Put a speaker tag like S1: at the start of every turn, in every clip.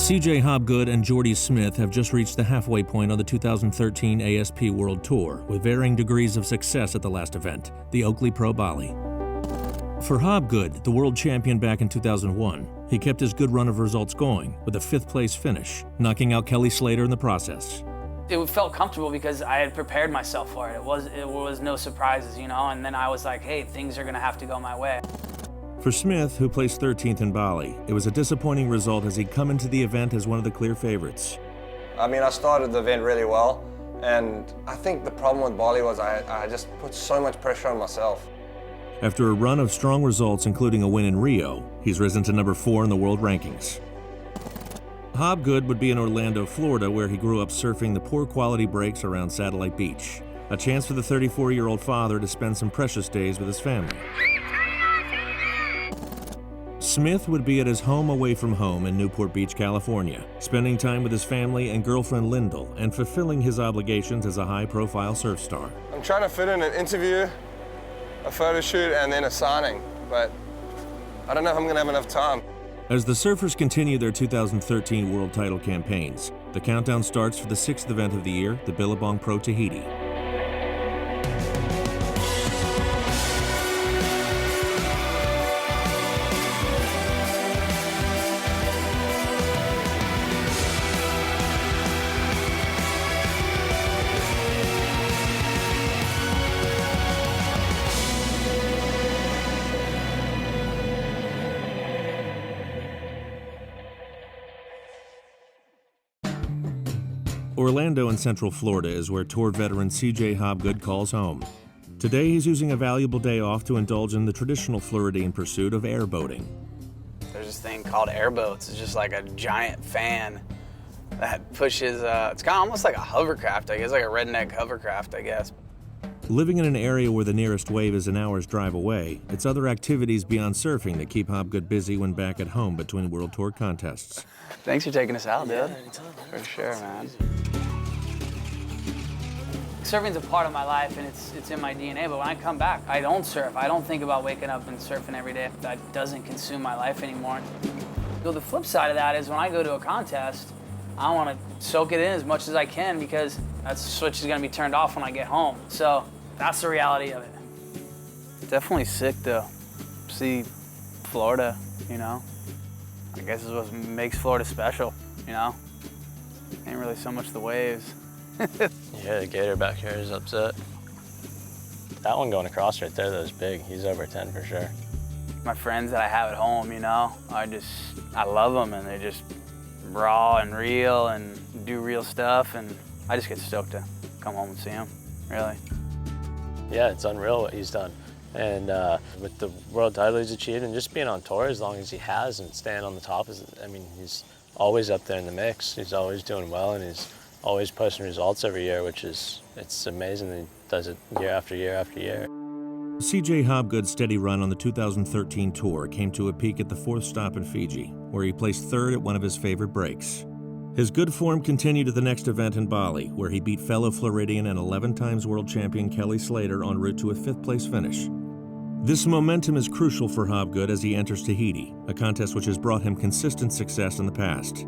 S1: CJ Hobgood and Jordy Smith have just reached the halfway point on the 2013 ASP World Tour, with varying degrees of success at the last event, the Oakley Pro Bali. For Hobgood, the world champion back in 2001, he kept his good run of results going with a 5th place finish, knocking out Kelly Slater in the process.
S2: It felt comfortable because I had prepared myself for it. It was no surprises, you know, and then I was like, hey, things are gonna have to go my way.
S1: For Smith, who placed 13th in Bali, it was a disappointing result as he'd come into the event as one of the clear favorites.
S3: I mean, I started the event really well, and I think the problem with Bali was I just put so much pressure on myself.
S1: After a run of strong results, including a win in Rio, he's risen to number 4 in the world rankings. Hobgood would be in Orlando, Florida, where he grew up surfing the poor quality breaks around Satellite Beach. A chance for the 34-year-old father to spend some precious days with his family. Smith would be at his home away from home in Newport Beach, California, spending time with his family and girlfriend Lyndall and fulfilling his obligations as a high-profile surf star.
S3: I'm trying to fit in an interview, a photo shoot, and then a signing, but I don't know if I'm gonna have enough time.
S1: As the surfers continue their 2013 world title campaigns, the countdown starts for the 6th event of the year, the Billabong Pro Tahiti. Orlando in Central Florida is where Tour veteran CJ Hobgood calls home. Today he's using a valuable day off to indulge in the traditional Floridian pursuit of airboating.
S2: There's this thing called airboats. It's just like a giant fan that pushes, it's kind of almost like a hovercraft, I guess, like a redneck hovercraft, I guess.
S1: Living in an area where the nearest wave is an hour's drive away, it's other activities beyond surfing that keep Hobgood busy when back at home between World Tour contests.
S2: Thanks for taking us out, dude.
S4: Yeah, anytime, man.
S2: For sure, man. Surfing's a part of my life and it's in my DNA, but when I come back, I don't surf. I don't think about waking up and surfing every day. That doesn't consume my life anymore. So the flip side of that is when I go to a contest, I want to soak it in as much as I can because that switch is going to be turned off when I get home. So that's the reality of it. Definitely sick to see Florida, you know. I guess is what makes Florida special, you know. Ain't really so much the waves.
S4: Yeah, the gator back here is upset. That one going across right there, that was big. He's over 10 for sure.
S2: My friends that I have at home, you know, I love them and they're just raw and real and do real stuff, and I just get stoked to come home and see them, really.
S4: Yeah, it's unreal what he's done. And with the world title he's achieved and just being on tour as long as he has and staying on the top, I mean, he's always up there in the mix. He's always doing well and he's always posting results every year, it's amazing that he does it year after year after year.
S1: CJ Hobgood's steady run on the 2013 tour came to a peak at the 4th stop in Fiji, where he placed 3rd at one of his favorite breaks. His good form continued at the next event in Bali, where he beat fellow Floridian and 11 times world champion Kelly Slater en route to a 5th place finish. This momentum is crucial for Hobgood as he enters Tahiti, a contest which has brought him consistent success in the past.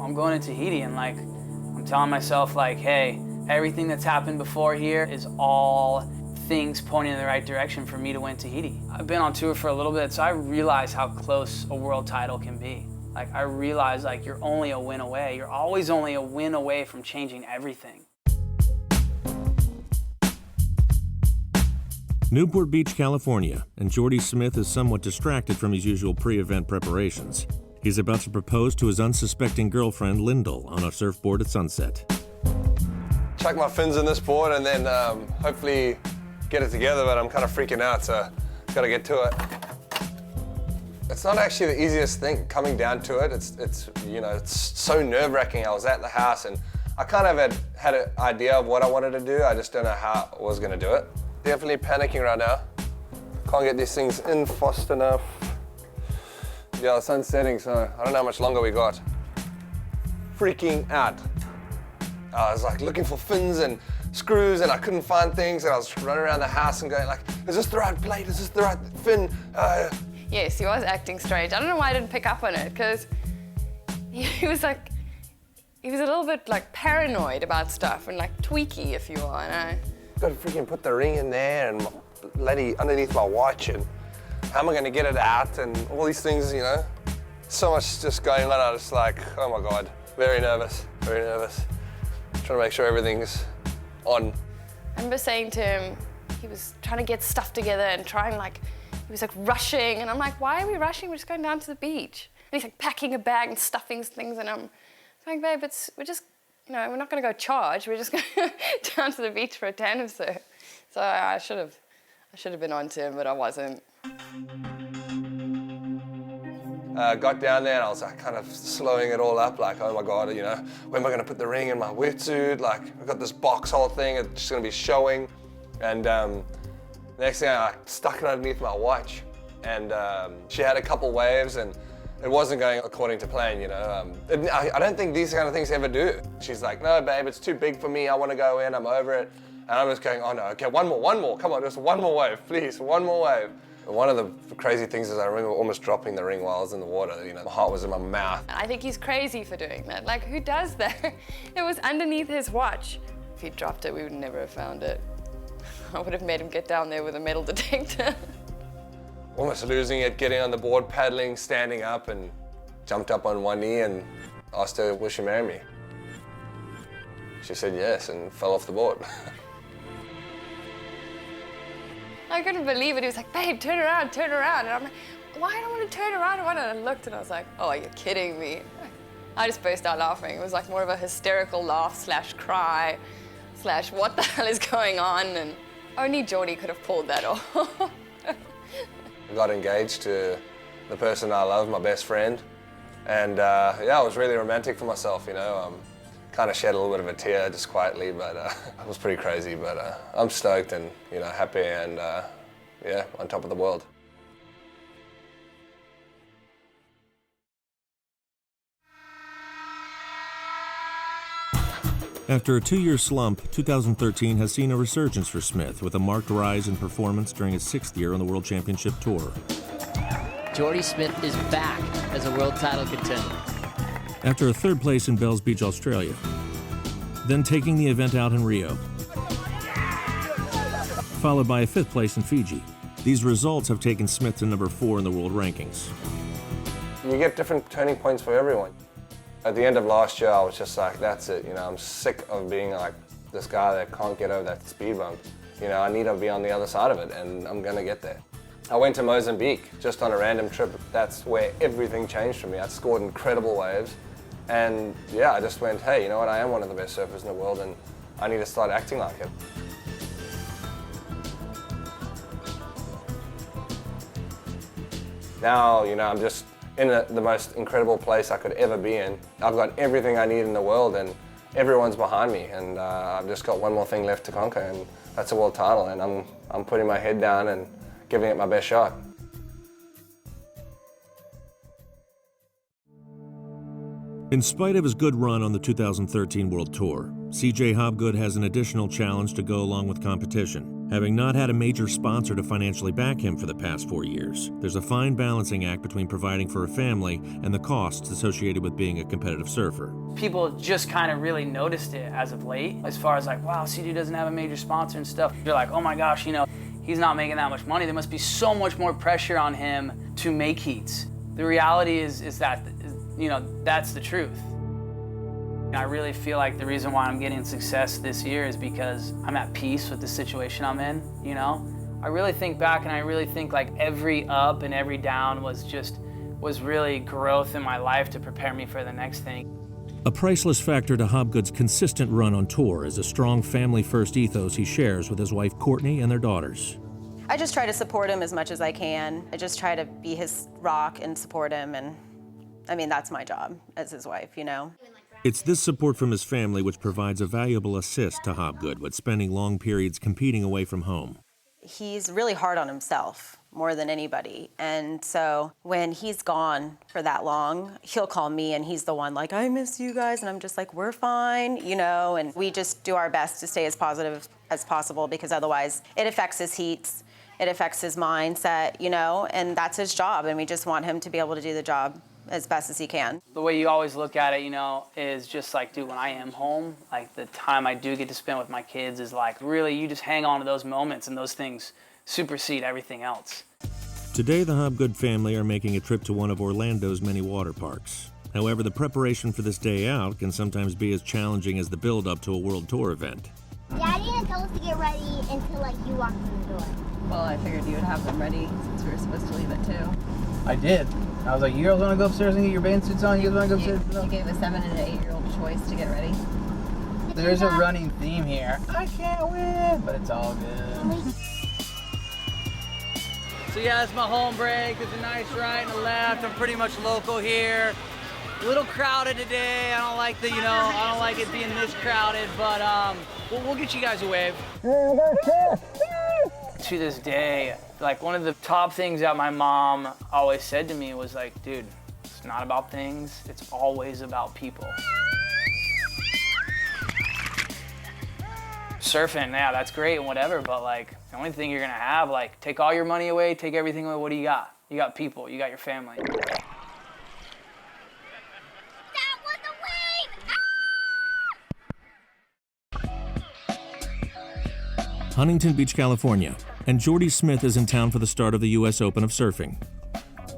S2: I'm going to Tahiti and I'm telling myself hey, everything that's happened before here is all things pointing in the right direction for me to win Tahiti. I've been on tour for a little bit, so I realize how close a world title can be. I realize you're only a win away. You're always only a win away from changing everything.
S1: Newport Beach, California, and Jordy Smith is somewhat distracted from his usual pre-event preparations. He's about to propose to his unsuspecting girlfriend, Lyndall, on a surfboard at sunset.
S3: Chuck my fins in this board and then hopefully get it together, but I'm kind of freaking out, so gotta get to it. It's not actually the easiest thing coming down to it. It's so nerve-wracking. I was at the house and I kind of had an idea of what I wanted to do. I just don't know how I was gonna do it. Definitely panicking right now. Can't get these things in fast enough. Yeah, the sun's setting, so I don't know how much longer we got. Freaking out. I was looking for fins and screws and I couldn't find things and I was running around the house and going is this the right plate? Is this the right fin?
S5: Yes, he was acting strange. I don't know why I didn't pick up on it, because he was a little bit like paranoid about stuff and like tweaky, if you will. And
S3: Got to freaking put the ring in there and bloody underneath my watch, and how am I going to get it out, and all these things, you know. So much just going on. I was like, oh my God, very nervous, very nervous. Trying to make sure everything's on.
S5: I remember saying to him, he was trying to get stuff together and trying like, he was like rushing, and I'm like, why are we rushing? We're just going down to the beach. And he's like packing a bag and stuffing things, and I'm like, babe, we're just, you know, we're not going to go charge. We're just going down to the beach for a tandem surf. So I should have been on to him, but I wasn't.
S3: Got down there and I was like kind of slowing it all up, like, oh my God, you know, when am I gonna put the ring in my wetsuit? Like, I've got this box hole thing, it's just gonna be showing. And next thing I stuck it underneath my watch, and she had a couple waves and it wasn't going according to plan, you know. I don't think these kind of things ever do. She's like, no, babe, it's too big for me, I wanna go in, I'm over it. And I'm just going, oh no, okay, one more, come on, just one more wave, please, one more wave. One of the crazy things is I remember almost dropping the ring while I was in the water. You know, my heart was in my mouth.
S5: I think he's crazy for doing that. Like, who does that? It was underneath his watch. If he dropped it, we would never have found it. I would have made him get down there with a metal detector.
S3: Almost losing it, getting on the board, paddling, standing up, and jumped up on one knee and asked her, will she marry me? She said yes and fell off the board.
S5: I couldn't believe it. He was like, babe, turn around, turn around. And I'm like, why do I want to turn around? And I looked and I was like, oh, you're kidding me. I just burst out laughing. It was like more of a hysterical laugh / cry / what the hell is going on? And only Jordy could have pulled that off.
S3: I got engaged to the person I love, my best friend. And yeah, it was really romantic for myself, you know. Kind of shed a little bit of a tear just quietly, but it was pretty crazy. But I'm stoked and, you know, happy and yeah, on top of the world.
S1: After a 2-year slump, 2013 has seen a resurgence for Smith with a marked rise in performance during his 6th year on the World Championship Tour.
S6: Jordy Smith is back as a world title contender.
S1: After a 3rd place in Bells Beach, Australia, then taking the event out in Rio, followed by a 5th place in Fiji. These results have taken Smith to number 4 in the world rankings.
S3: You get different turning points for everyone. At the end of last year, I was just like, that's it, you know, I'm sick of being like this guy that can't get over that speed bump. You know, I need to be on the other side of it, and I'm gonna get there. I went to Mozambique just on a random trip. That's where everything changed for me. I scored incredible waves. And yeah, I just went, hey, you know what, I am one of the best surfers in the world and I need to start acting like it. Now, you know, I'm just in the most incredible place I could ever be in. I've got everything I need in the world and everyone's behind me, and I've just got one more thing left to conquer, and that's a world title, and I'm putting my head down and giving it my best shot.
S1: In spite of his good run on the 2013 World Tour, CJ Hobgood has an additional challenge to go along with competition. Having not had a major sponsor to financially back him for the past 4 years, there's a fine balancing act between providing for a family and the costs associated with being a competitive surfer.
S2: People just kind of really noticed it as of late, as far as like, wow, CJ doesn't have a major sponsor and stuff. You're like, oh my gosh, you know, he's not making that much money. There must be so much more pressure on him to make heats. The reality is that, you know, that's the truth. I really feel like the reason why I'm getting success this year is because I'm at peace with the situation I'm in, you know? I really think back and I really think like every up and every down was really growth in my life to prepare me for the next thing.
S1: A priceless factor to Hobgood's consistent run on tour is a strong family-first ethos he shares with his wife Courtney and their daughters.
S7: I just try to support him as much as I can. I just try to be his rock and support him, and I mean, that's my job as his wife, you know?
S1: It's this support from his family which provides a valuable assist to Hobgood with spending long periods competing away from home.
S7: He's really hard on himself more than anybody, and so when he's gone for that long, he'll call me and he's the one like, I miss you guys, and I'm just like, we're fine, you know, and we just do our best to stay as positive as possible because otherwise it affects his heats, it affects his mindset, you know, and that's his job, and we just want him to be able to do the job as best as he can.
S2: The way you always look at it, you know, is just like, dude, when I am home, like the time I do get to spend with my kids is like, really, you just hang on to those moments and those things supersede everything else.
S1: Today, the Hobgood family are making a trip to one of Orlando's many water parks. However, the preparation for this day out can sometimes be as challenging as the build-up to a world tour event.
S8: Daddy didn't tell us to get ready until like you walked in the door.
S9: Well, I figured you would have them ready since we were supposed to leave at 2.
S10: I did. I was like, you girls want to go upstairs and get your bathing suits on? You guys want to go upstairs?
S9: You gave a 7 and an 8-year-old choice to get ready.
S10: There's a running theme here. I can't win, but it's all good.
S2: So yeah, it's my home break. It's a nice right and a left. I'm pretty much local here. A little crowded today. I don't like I don't like it being this crowded, but we'll get you guys a wave. To this day, like one of the top things that my mom always said to me was like, dude, it's not about things, it's always about people. Surfing, yeah, that's great and whatever, but like the only thing you're gonna have, like take all your money away, take everything away, what do you got? You got people, you got your family.
S8: That was a wave!
S1: Huntington Beach, California, and Jordy Smith is in town for the start of the U.S. Open of surfing.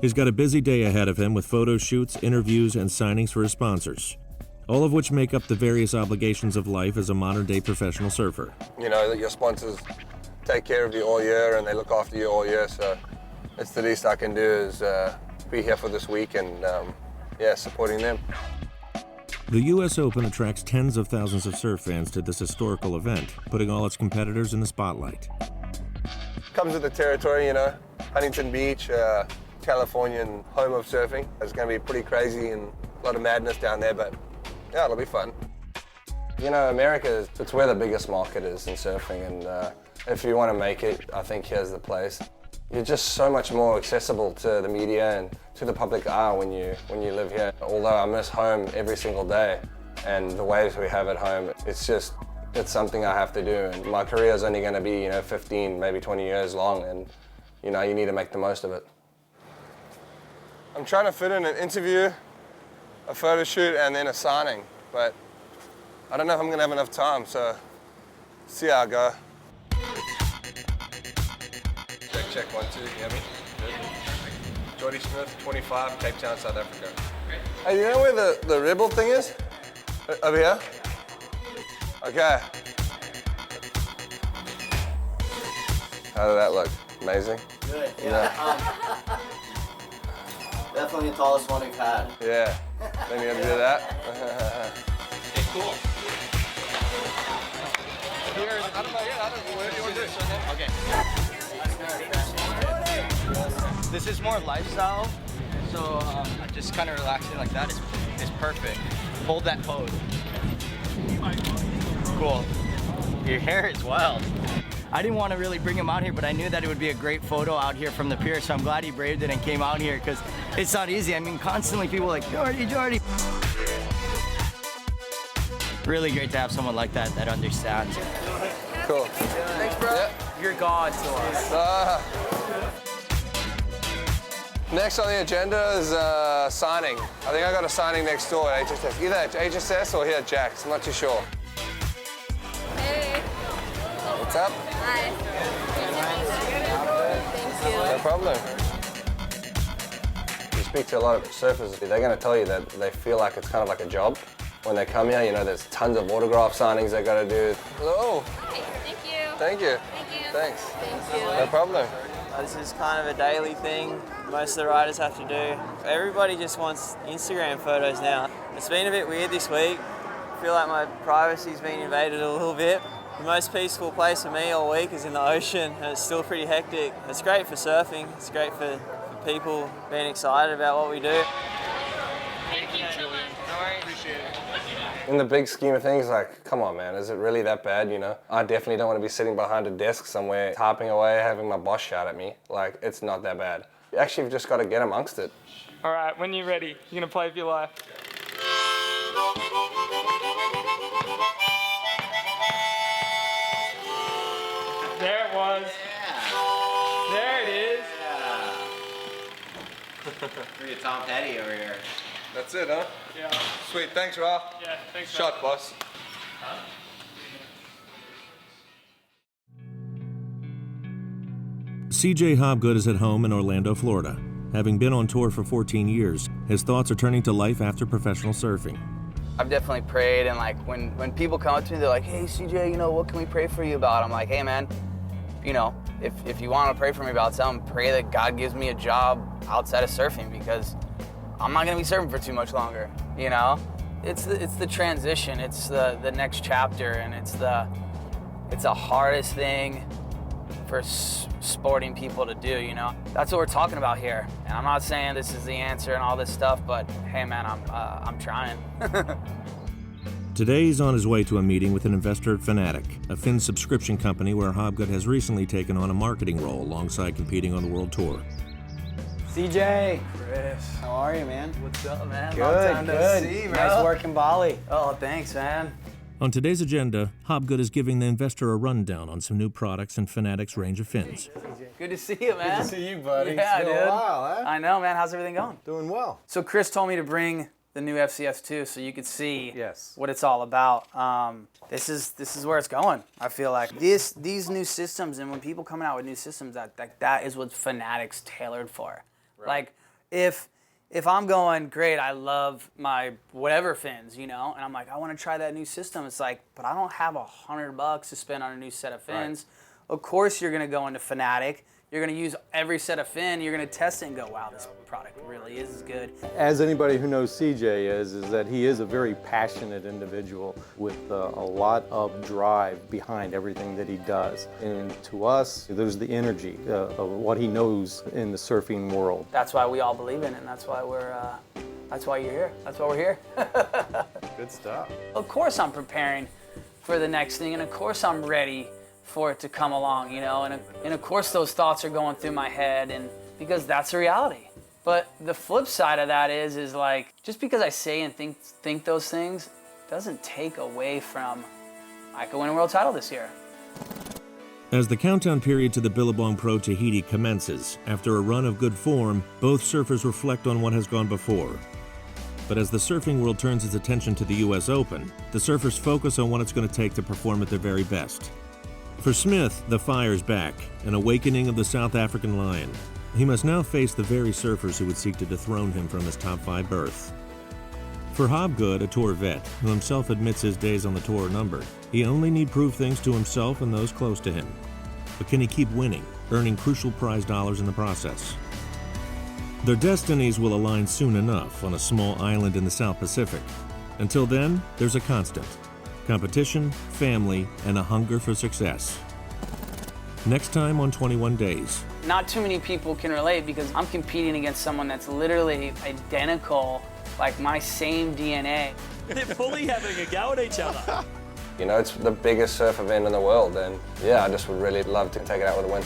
S1: He's got a busy day ahead of him with photo shoots, interviews, and signings for his sponsors, all of which make up the various obligations of life as a modern-day professional surfer.
S3: You know that your sponsors take care of you all year and they look after you all year, so it's the least I can do is be here for this week and yeah, supporting them.
S1: The U.S. Open attracts tens of thousands of surf fans to this historical event, putting all its competitors in the spotlight.
S3: Comes with the territory, you know. Huntington Beach, Californian home of surfing. It's going to be pretty crazy and a lot of madness down there, but yeah, it'll be fun. You know, America, it's where the biggest market is in surfing, and if you want to make it, I think here's the place. You're just so much more accessible to the media and to the public eye when you live here. Although I miss home every single day, and the waves we have at home, it's something I have to do. And my career is only going to be, 15, maybe 20 years long, and you need to make the most of it. I'm trying to fit in an interview, a photo shoot, and then a signing, but I don't know if I'm going to have enough time, so see how I go. Check 1, 2, you hear me? Good. Jordy Smith, 25, Cape Town, South Africa. Hey, you know where the rebel thing is? Over here? Okay. How did that look? Amazing?
S11: Good, yeah. Definitely the tallest one we've had.
S3: Yeah. Then you gonna do that?
S11: Okay, cool.
S3: I don't know, whatever you want to do.
S11: Okay. This is more lifestyle, so just kind of relaxing like that is perfect. Hold that pose. Cool. Your hair is wild. I didn't want to really bring him out here, but I knew that it would be a great photo out here from the pier, so I'm glad he braved it and came out here, because it's not easy. I mean, constantly people are like, Jordy, Jordy. Really great to have someone like that that understands.
S3: Cool.
S2: Thanks, bro.
S3: Yep.
S2: You're God to us.
S3: Next on the agenda is signing. I think I got a signing next door at HSS. Either at HSS or here at Jack's. I'm not too sure.
S5: Hey.
S3: What's up?
S5: Hi. Thank you.
S3: No problem. You speak to a lot of surfers, they're going to tell you that they feel like it's kind of like a job. When they come here, there's tons of autograph signings they got to do. Hello.
S5: Hi. Thank you.
S3: Thank you.
S5: Thank you.
S3: Thanks.
S5: Thank you.
S3: No problem.
S11: This is kind of a daily thing most of the riders have to do. Everybody just wants Instagram photos now. It's been a bit weird this week. I feel like my privacy's been invaded a little bit. The most peaceful place for me all week is in the ocean, and it's still pretty hectic. It's great for surfing. It's great for people being excited about what we do.
S5: Thank you so much.
S11: No worries. Appreciate it.
S3: In the big scheme of things, like, come on, man, is it really that bad, I definitely don't want to be sitting behind a desk somewhere, typing away, having my boss shout at me. Like, it's not that bad. You actually have just got to get amongst it.
S12: All right, when you're ready, you're going to play for your life. There it was. Yeah. There it is.
S13: Pretty Tom Petty over here.
S3: That's it, huh?
S12: Yeah.
S3: Sweet, thanks, Ralph.
S12: Yeah, thanks,
S3: Shot, boss.
S12: Huh?
S1: CJ Hobgood is at home in Orlando, Florida. Having been on tour for 14 years, his thoughts are turning to life after professional surfing.
S2: I've definitely prayed, and like when people come up to me, they're like, hey CJ, you know, what can we pray for you about? I'm like, hey man, you know, if you want to pray for me about something, pray that God gives me a job outside of surfing, because I'm not gonna be surfing for too much longer, you know? It's the transition, it's the next chapter, and it's the hardest thing for sporting people to do, you know? That's what we're talking about here. And I'm not saying this is the answer and all this stuff, but hey man, I'm trying.
S1: Today he's on his way to a meeting with an investor at Fanatic, a fin subscription company where Hobgood has recently taken on a marketing role alongside competing on the World Tour.
S10: CJ.
S2: Chris.
S10: How are you, man?
S2: What's up, man?
S10: Good,
S2: Long time
S10: good.
S2: no see, bro.
S10: Nice work in Bali.
S2: Oh, thanks, man.
S1: On today's agenda, Hobgood is giving the investor a rundown on some new products in Fanatic's range of fins.
S2: Good to see you, man.
S3: Good to see you, buddy.
S2: Yeah,
S3: it's been
S2: dude.
S3: a while, huh?
S2: I know, man. How's everything going?
S3: Doing well.
S2: So Chris told me to bring the new FCS2 so you could see what it's all about. This is where it's going. I feel like these new systems, and when people coming out with new systems, that is what Fanatic's tailored for. Right. Like if I'm going, great, I love my whatever fins, you know, and I'm like, I want to try that new system. It's like, but I don't have $100 to spend on a new set of fins. Right. Of course, you're gonna go into Fanatic. You're gonna use every set of fin. You're gonna test it and go, wow, this product really is good.
S14: As anybody who knows CJ is that he is a very passionate individual with a lot of drive behind everything that he does. And to us, there's the energy of what he knows in the surfing world.
S2: That's why we all believe in it, and that's why that's why you're here. That's why we're here.
S3: Good stuff.
S2: Of course I'm preparing for the next thing, and of course I'm ready for it to come along, you know, and of course those thoughts are going through my head, and because that's the reality. But the flip side of that is like, just because I say and think those things doesn't take away from I could win a world title this year.
S1: As the countdown period to the Billabong Pro Tahiti commences, after a run of good form, both surfers reflect on what has gone before. But as the surfing world turns its attention to the US Open, the surfers focus on what it's going to take to perform at their very best. For Smith, the fire's back, an awakening of the South African lion. He must now face the very surfers who would seek to dethrone him from his top 5 berth. For Hobgood, a tour vet, who himself admits his days on the tour are numbered, he only need prove things to himself and those close to him. But can he keep winning, earning crucial prize dollars in the process? Their destinies will align soon enough on a small island in the South Pacific. Until then, there's a constant: competition, family, and a hunger for success. Next time on 21 Days.
S2: Not too many people can relate because I'm competing against someone that's literally identical, like my same DNA.
S15: They're fully having a go at each other.
S3: You know, it's the biggest surf event in the world, and yeah, I just would really love to take it out with a win.